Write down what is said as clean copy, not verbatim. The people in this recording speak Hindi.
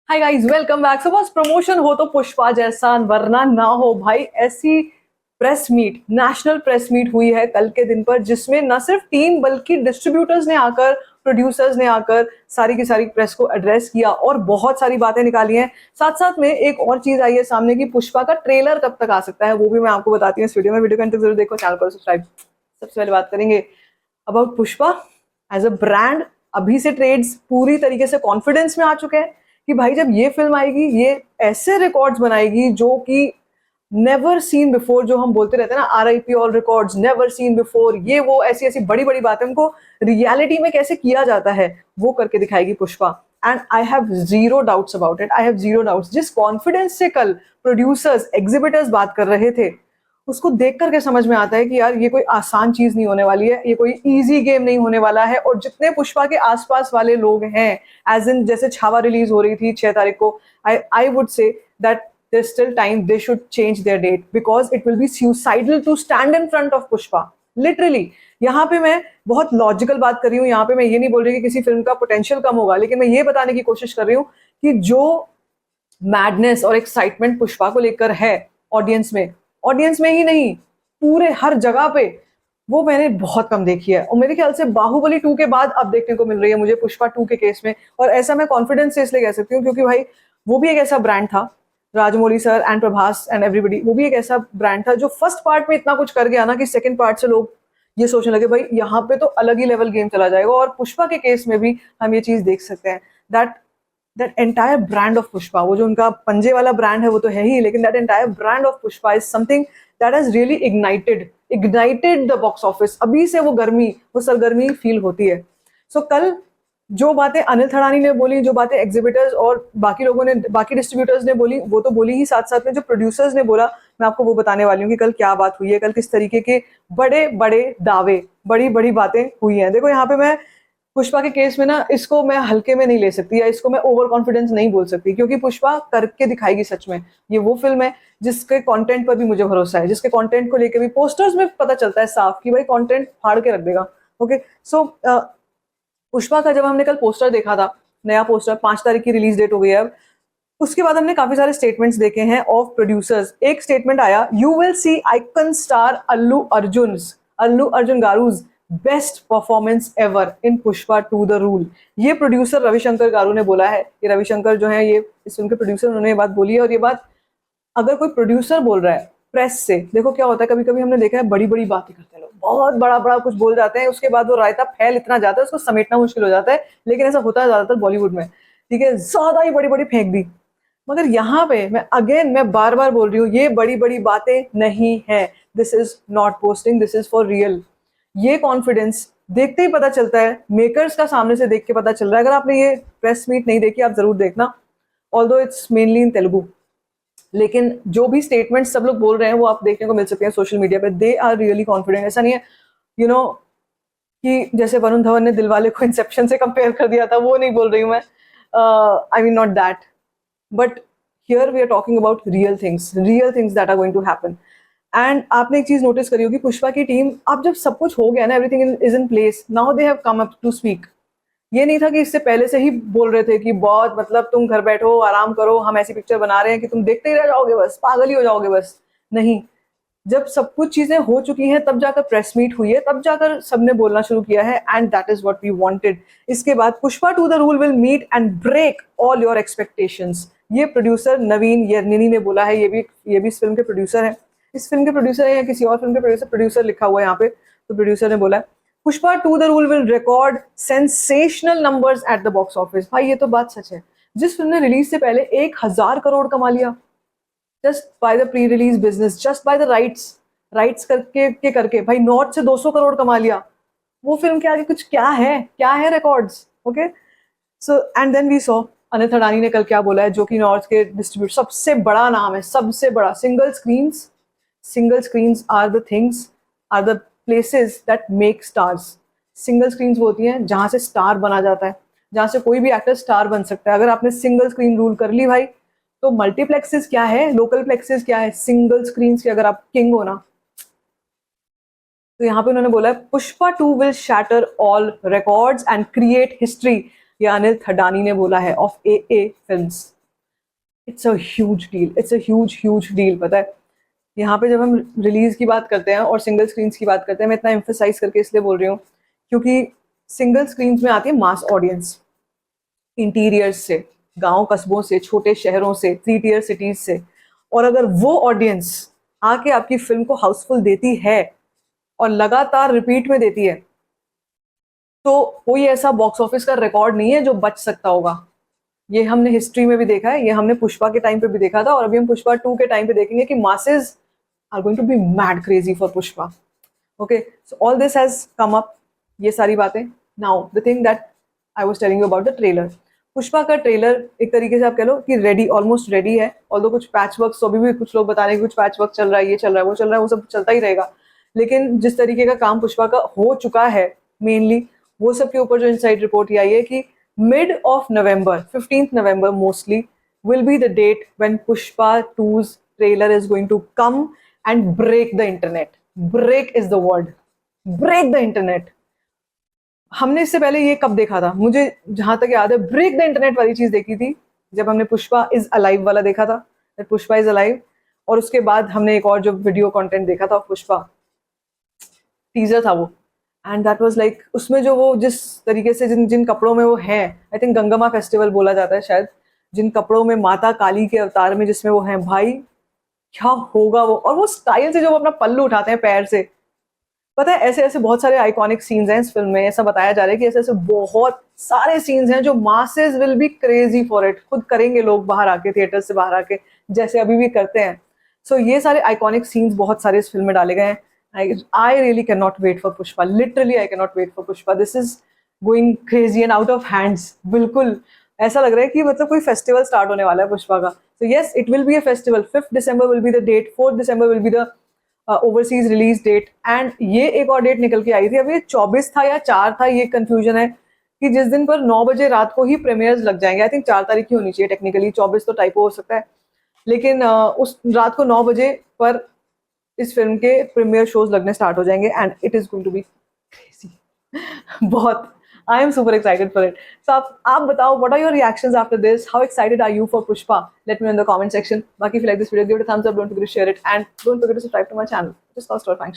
हाय गाइस, वेलकम बैक। सो बस प्रमोशन हो तो पुष्पा जैसा, वरना ना हो भाई। ऐसी press meet, national press meet हुई है कल के दिन पर, जिसमें न सिर्फ टीम बल्कि डिस्ट्रीब्यूटर्स ने आकर, प्रोड्यूसर्स ने आकर सारी की सारी प्रेस को एड्रेस किया और बहुत सारी बातें निकाली हैं। साथ साथ में एक और चीज आई है सामने की पुष्पा का ट्रेलर कब तक आ सकता है, वो भी मैं आपको बताती हूँ इस वीडियो में। वीडियो को अंत तक जरूर देखो, चैनल को सब्सक्राइब। सबसे पहले बात करेंगे about Pushpa as a brand. अभी से ट्रेड्स पूरी तरीके से कॉन्फिडेंस में आ चुके हैं कि भाई जब ये फिल्म आएगी ये ऐसे रिकॉर्ड्स बनाएगी जो कि नेवर सीन बिफोर। जो हम बोलते रहते हैं ना, RIP all records, never seen before, ये वो ऐसी ऐसी बड़ी बड़ी बातें उनको रियलिटी में कैसे किया जाता है वो करके दिखाएगी Pushpa. And I have zero doubts about it, I have zero doubts. जिस कॉन्फिडेंस से कल प्रोड्यूसर्स, एग्जिबिटर्स बात कर रहे थे, उसको देख करके समझ में आता है कि यार ये कोई आसान चीज नहीं होने वाली है, ये कोई इजी गेम नहीं होने वाला है। और जितने पुष्पा के आसपास वाले लोग हैं, एज इन जैसे छावा रिलीज हो रही थी 6 तारीख को, I would say that there's still time they should change their date because it will be suicidal to stand in front of Pushpa literally। यहाँ पे मैं बहुत लॉजिकल बात कर रही हूँ, यहाँ पे मैं ये नहीं बोल रही कि किसी फिल्म का पोटेंशियल कम होगा, लेकिन मैं ये बताने की कोशिश कर रही हूँ कि जो मैडनेस और एक्साइटमेंट पुष्पा को लेकर है ऑडियंस में ही नहीं, पूरे हर जगह पे, वो मैंने बहुत कम देखी है। और मेरे ख्याल से बाहुबली 2 के बाद अब देखने को मिल रही है मुझे पुष्पा 2 के केस में। और ऐसा मैं कॉन्फिडेंस से इसलिए कह सकती हूँ क्योंकि भाई वो भी एक ऐसा ब्रांड था, Rajamouli sir and Prabhas and everybody, वो भी एक ऐसा ब्रांड था जो फर्स्ट पार्ट में इतना कुछ कर गया ना कि सेकंड पार्ट से लोग ये सोचने लगे भाई यहाँ पे तो अलग ही लेवल गेम चला जाएगा। और पुष्पा के केस में भी हम ये चीज देख सकते हैं that that entire brand of Pushpa, वो जो उनका पंजे वाला ब्रांड है वो तो है ही, लेकिन that entire brand of Pushpa is something that has really ignited the box office. अभी से वो गर्मी, वो सरगर्मी फील होती है। सो कल जो बातें अनिल थड़ानी ने बोली, जो बातें एग्जिबिटर्स और बाकी लोगों ने, बाकी डिस्ट्रीब्यूटर्स ने बोली, वो तो बोली ही, साथ साथ में जो प्रोड्यूसर्स ने बोला, मैं आपको वो बताने वाली हूँ कि कल क्या बात हुई है, कल किस तरीके के बड़े बड़े दावे, बड़ी बड़ी बातें हुई हैं। देखो यहाँ पे मैं पुष्पा के केस में ना, इसको मैं हल्के में नहीं ले सकती या इसको मैं ओवर कॉन्फिडेंस नहीं बोल सकती, क्योंकि पुष्पा करके दिखाएगी सच में। ये वो फिल्म है जिसके कंटेंट पर भी मुझे भरोसा है, जिसके कंटेंट को लेकर भी पोस्टर्स में पता चलता है साफ कि भाई कंटेंट फाड़ के रख देगा। ओके, सो पुष्पा का जब हमने कल पोस्टर देखा था, नया पोस्टर, 5 तारीख की रिलीज डेट हो गई है अब, उसके बाद हमने काफी सारे स्टेटमेंट्स देखे हैं ऑफ प्रोड्यूसर्स। एक स्टेटमेंट आया, you will see icon star Allu Arjun गारूज best performance ever in Pushpa 2 the rule. ये प्रोड्यूसर रविशंकर गारू ने बोला है। ये रविशंकर जो है, ये इस फिल्म के प्रोड्यूसर, उन्होंने ये बात बोली है। और ये बात अगर कोई प्रोड्यूसर बोल रहा है प्रेस से, देखो क्या होता है, कभी कभी हमने देखा है बड़ी बड़ी बातें करते हैं लोग, बहुत बड़ा बड़ा कुछ बोल जाते हैं, उसके बाद वो रायता फैल इतना जाता है उसको समेटना मुश्किल हो जाता है। लेकिन ऐसा होता है ज्यादातर बॉलीवुड में, ठीक है, ज्यादा ही बड़ी बड़ी फेंक दी। मगर यहाँ पे मैं बार बार बोल रही हूँ, ये बड़ी बड़ी बातें नहीं है। This is not posting, this is for real. ये कॉन्फिडेंस देखते ही पता चलता है, मेकर्स का सामने से देख के पता चल रहा है। अगर आपने ये प्रेस मीट नहीं देखी, आप जरूर देखना, ऑल्दो इट्स मेनली इन तेलुगु, लेकिन जो भी स्टेटमेंट सब लोग बोल रहे हैं वो आप देखने को मिल सकते हैं सोशल मीडिया पे। They are really confident. ऐसा नहीं है यू नो कि जैसे वरुण धवन ने दिलवाले को इंसेप्शन से कंपेयर कर दिया था, वो नहीं बोल रही हूँ मैं। I mean not that, but here we are talking about real things that are going to happen. And आपने एक चीज नोटिस करी होगी, पुष्पा की टीम, अब जब सब कुछ हो गया ना, everything is in place, now they have come up to speak. ये नहीं था कि इससे पहले से ही बोल रहे थे कि बहुत, मतलब तुम घर बैठो, आराम करो, हम ऐसी पिक्चर बना रहे हैं कि तुम देखते ही रह जाओगे, बस पागल ही हो जाओगे बस। नहीं, जब सब कुछ चीजें हो चुकी हैं तब जाकर प्रेस मीट हुई है, तब जाकर सबने बोलना शुरू किया है, and that is what we wanted. इसके बाद Pushpa 2 the rule will meet and break all your expectations. ये प्रोड्यूसर नवीन यर्निनी ने बोला है। ये भी इस फिल्म के प्रोड्यूसर है। इस फिल्म के प्रोड्यूसर है या किसी और फिल्म के प्रोड्यूसर लिखा हुआ है यहाँ पे, तो प्रोड्यूसर ने बोला है Pushpa 2 the rule will record sensational numbers at the box office. भाई ये तो बात सच है। जिस फिल्म ने रिलीज से पहले 1000 करोड़ कमा लिया, just by the pre release business, just by the rights करके भाई नॉर्थ से 200 करोड़ कमा लिया। वो फिल्म के आगे कुछ क्या है records. Okay, so and then we saw Anil Thadani ने कल क्या बोला है, जो कि नॉर्थ के डिस्ट्रीब्यूट सबसे बड़ा नाम है, सबसे बड़ा। Single screens are the things, are the places that make stars. Single screens वो होती हैं जहां से स्टार बना जाता है, जहां से कोई भी एक्टर स्टार बन सकता है। अगर आपने सिंगल स्क्रीन रूल कर ली भाई, तो मल्टीप्लेक्सेस क्या है, लोकल प्लेक्सेस क्या है, सिंगल स्क्रीन की अगर आप किंग हो ना। तो यहाँ पे उन्होंने बोला है Pushpa 2 will shatter all records and create history. ये अनिल थडानी ने बोला है of AA films. It's a huge deal, it's a huge deal. पता है, यहाँ पे जब हम रिलीज की बात करते हैं और सिंगल स्क्रीन की बात करते हैं, मैं इतना एम्फेसाइज करके इसलिए बोल रही हूँ क्योंकि सिंगल स्क्रीन में आती है मास ऑडियंस, इंटीरियर्स से, गांव कस्बों से, छोटे शहरों से, 3 टियर सिटीज से। और अगर वो ऑडियंस आके आपकी फिल्म को हाउसफुल देती है और लगातार रिपीट में देती है, तो कोई ऐसा बॉक्स ऑफिस का रिकॉर्ड नहीं है जो बच सकता होगा। ये हमने हिस्ट्री में भी देखा है, ये हमने पुष्पा के टाइम पे भी देखा था, और अभी हम पुष्पा 2 के टाइम पे देखेंगे कि masses are going to be mad crazy for Pushpa. Okay, so all this has come up, ये सारी बातें। Now the thing that I was telling you about the trailer. Pushpa का ट्रेलर एक तरीके से आप कह लो कि रेडी, ऑलमोस्ट रेडी है। ऑल्दो कुछ पैच वर्क, तो अभी भी कुछ लोग बता रहे हैं कि कुछ पैच वर्क चल रहा है, ये चल रहा है, वो चल रहा है, वो सब चलता ही रहेगा। लेकिन जिस तरीके का काम पुष्पा का हो चुका है मेनली, वो सब के ऊपर जो इनसाइड रिपोर्ट ये आई है कि mid of November, 15th November mostly, will be the date when Pushpa 2's trailer is going to come and break the internet. Break is the word. Break the internet. हमने इससे पहले ये कब देखा था, मुझे जहां तक याद है ब्रेक द इंटरनेट वाली चीज देखी थी जब हमने पुष्पा इज अलाइव वाला देखा था, पुष्पा इज अलाइव। और उसके बाद हमने एक और जो वीडियो कंटेंट देखा था पुष्पा, टीजर था वो, एंड दैट वाज लाइक, उसमें जो वो जिस तरीके से जिन जिन कपड़ों में वो हैं, आई थिंक गंगमा फेस्टिवल बोला जाता है शायद, जिन कपड़ों में माता काली के अवतार में जिसमें वो हैं, भाई क्या होगा वो। और वो स्टाइल से जो वो अपना पल्लू उठाते हैं पैर से, पता है ऐसे ऐसे बहुत सारे आइकॉनिक सीन्स हैं इस फिल्म में। ऐसा बताया जा रहा है कि ऐसे ऐसे बहुत सारे सीन्स हैं जो masses will be crazy for it, खुद करेंगे लोग बाहर आके, थिएटर से बाहर आके, जैसे अभी भी करते हैं। सो ये सारे आइकॉनिक सीन्स बहुत सारे इस फिल्म में डाले गए हैं। I really cannot wait for Pushpa. Literally, I cannot wait for Pushpa. This is going crazy and out of hands. बिल्कुल ऐसा लग रहा है कि मतलब कोई फेस्टिवल स्टार्ट होने वाला है पुष्पा का। So yes, it will be a festival. 5th December will be the date. 4th December will be the overseas release date. And ये एक और डेट निकल के आई थी, अभी ये 24 था या 4 था, ये कंफ्यूजन है कि जिस दिन पर 9 बजे रात को ही प्रीमियर्स लग जाएंगे। आई थिंक 4 तारीख की होनी चाहिए टेक्निकली, 24 तो टाइपो हो सकता है, लेकिन उस रात को 9 बजे पर इस फिल्म के प्रीमियर शोज लगने स्टार्ट हो जाएंगे, and it is going to be crazy. बहुत, I am super excited for it. So आप बताओ, what are your reactions after this? How excited are you for Pushpa? Let me know in the comment section. बाकी if you like this video, give it a thumbs up, don't forget to share it, and don't forget to subscribe to my channel. Just cost all, thanks.